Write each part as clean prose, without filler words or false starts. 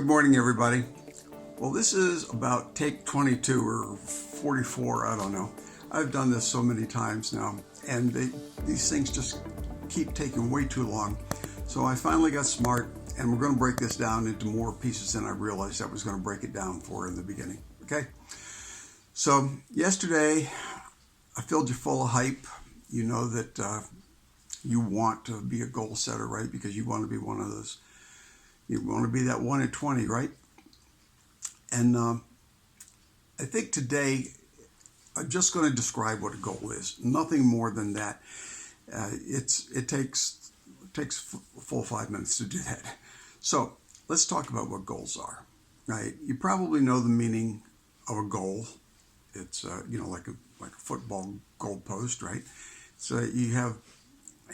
morning, everybody. Well, this is about take 22 or 44, I don't know. I've done this so many times now, and these things just keep taking way too long. So I finally got smart, and we're going to break this down into more pieces than I realized I was going to break it down for in the beginning. Okay? So yesterday, I filled you full of hype. You know that you want to be a goal setter, right? Because you want to be one of those. You want to be that 1 in 20, right? And I think today I'm just going to describe what a goal is. Nothing more than that. It takes a full 5 minutes to do that. So let's talk about what goals are. Right? You probably know the meaning of a goal. It's like a football goalpost, right? So you have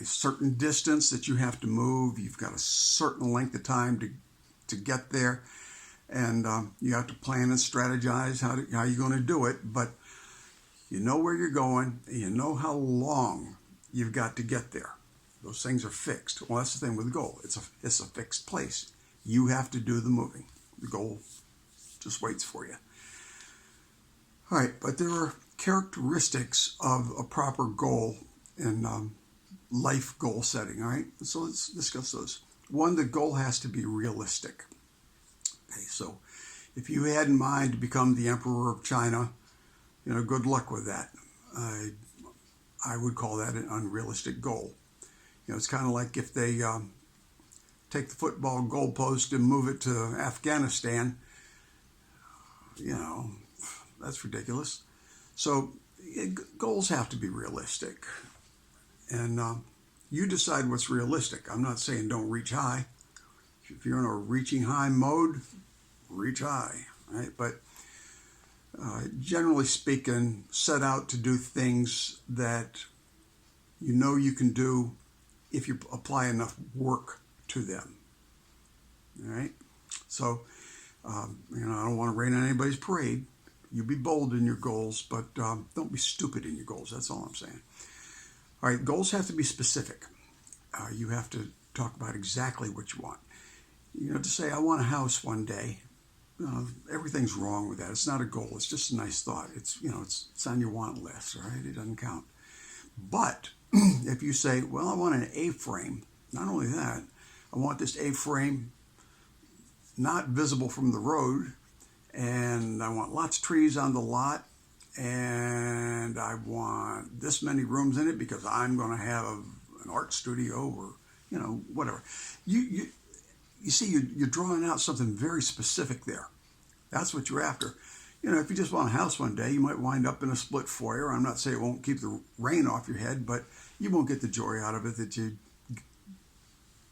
a certain distance that you have to move. You've got a certain length of time to get there, and you have to plan and strategize how you're going to do it. But you know where you're going, and you know how long you've got to get there. Those things are fixed. Well, that's the thing with a goal. It's a fixed place. You have to do the moving. The goal just waits for you. All right, but there are characteristics of a proper goal in life goal setting, all right? So let's discuss those. One, the goal has to be realistic. Okay, so if you had in mind to become the emperor of China, good luck with that. I would call that an unrealistic goal. It's kind of like if they take the football goalpost and move it to Afghanistan, that's ridiculous. So goals have to be realistic. And you decide what's realistic. I'm not saying don't reach high. If you're in a reaching high mode, reach high, right? But generally speaking, set out to do things that you can do if you apply enough work to them, all right? So, I don't want to rain on anybody's parade. You be bold in your goals, but don't be stupid in your goals. That's all I'm saying. All right, goals have to be specific. You have to talk about exactly what you want. To say, I want a house one day, everything's wrong with that. It's not a goal. It's just a nice thought. It's on your want list, all right? It doesn't count. But if you say, well, I want an A-frame, not only that, I want this A-frame not visible from the road, and I want lots of trees on the lot, and I want this many rooms in it because I'm going to have an art studio or, whatever. You see, you're drawing out something very specific there. That's what you're after. If you just want a house one day, you might wind up in a split foyer. I'm not saying it won't keep the rain off your head, but you won't get the joy out of it that you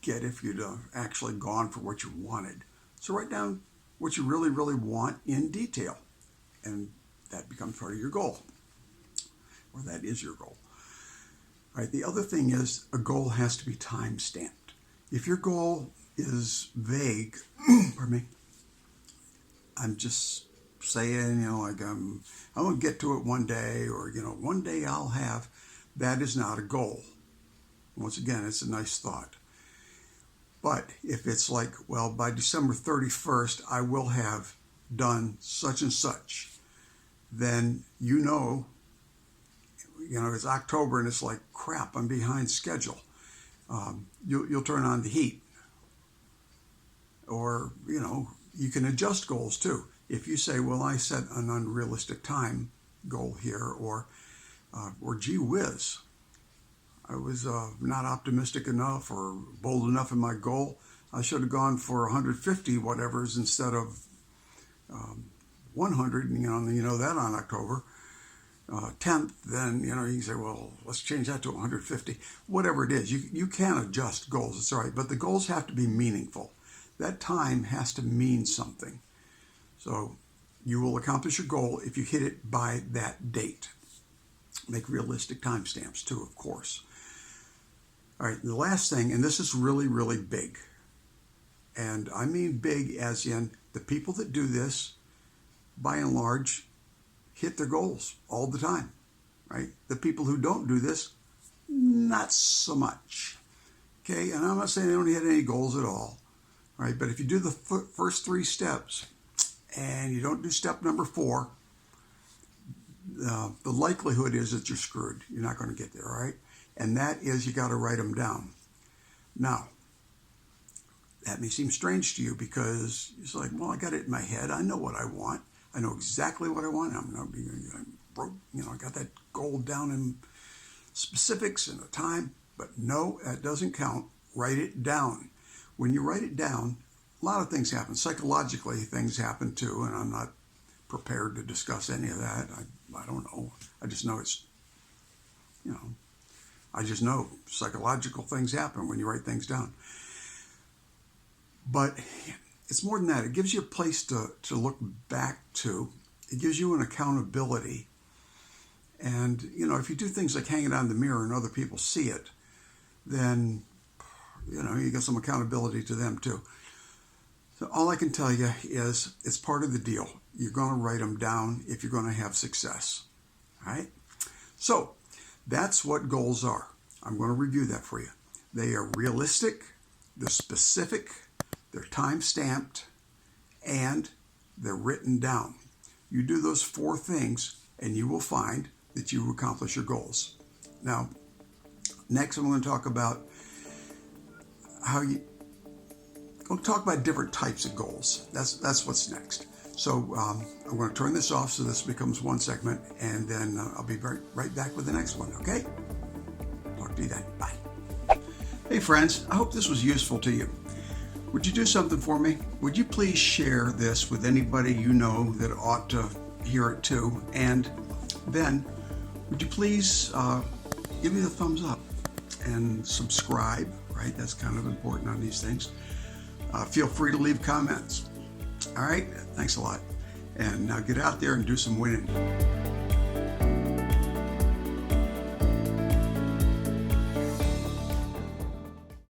get if you'd actually gone for what you wanted. So write down what you really, really want in detail, and that becomes part of your goal, or that is your goal. All right, the other thing is a goal has to be time stamped. If your goal is vague, pardon me, I'm just saying, I'm going to get to it one day, or, one day I'll have, that is not a goal. Once again, it's a nice thought. But if it's like, well, by December 31st, I will have done such and such, then it's October and it's like, crap, I'm behind schedule. You'll turn on the heat. Or, you can adjust goals too. If you say, well, I set an unrealistic time goal here, or gee whiz, I was not optimistic enough or bold enough in my goal. I should have gone for 150 whatevers instead of 100, and you know that on October 10th, then you can say, well, let's change that to 150. Whatever it is, you can adjust goals. It's all right, but the goals have to be meaningful. That time has to mean something. So you will accomplish your goal if you hit it by that date. Make realistic timestamps too, of course. All right, the last thing, and this is really, really big, and I mean big as in the people that do this, by and large, hit their goals all the time, right? The people who don't do this, not so much. Okay, and I'm not saying they don't hit any goals at all All right, but if you do the first 3 steps and you don't do step number 4, the likelihood is that you're screwed. You're not going to get there, all right? And that is, you got to write them down. Now, that may seem strange to you because it's like, well, I got it in my head. I know what I want. I know exactly what I want. I got that goal down in specifics and the time. But no, that doesn't count. Write it down. When you write it down, a lot of things happen. Psychologically, things happen too, and I'm not prepared to discuss any of that. I don't know. I just know it's, I just know psychological things happen when you write things down. But it's more than that. It gives you a place to look back to. It gives you an accountability. And, if you do things like hang it on the mirror and other people see it, then, you get some accountability to them too. So all I can tell you is it's part of the deal. You're going to write them down if you're going to have success. All right? So that's what goals are. I'm going to review that for you. They are realistic, they're specific, they're time-stamped, and they're written down. You do those 4 things, and you will find that you accomplish your goals. Now, next I'm going to talk about we'll talk about different types of goals. That's what's next. So I'm going to turn this off so this becomes one segment, and then I'll be right back with the next one, okay? Talk to you then. Bye. Hey friends, I hope this was useful to you. Would you do something for me? Would you please share this with anybody you know that ought to hear it too? And then would you please give me the thumbs up and subscribe, right? That's kind of important on these things. Feel free to leave comments. All right, thanks a lot. And now get out there and do some winning.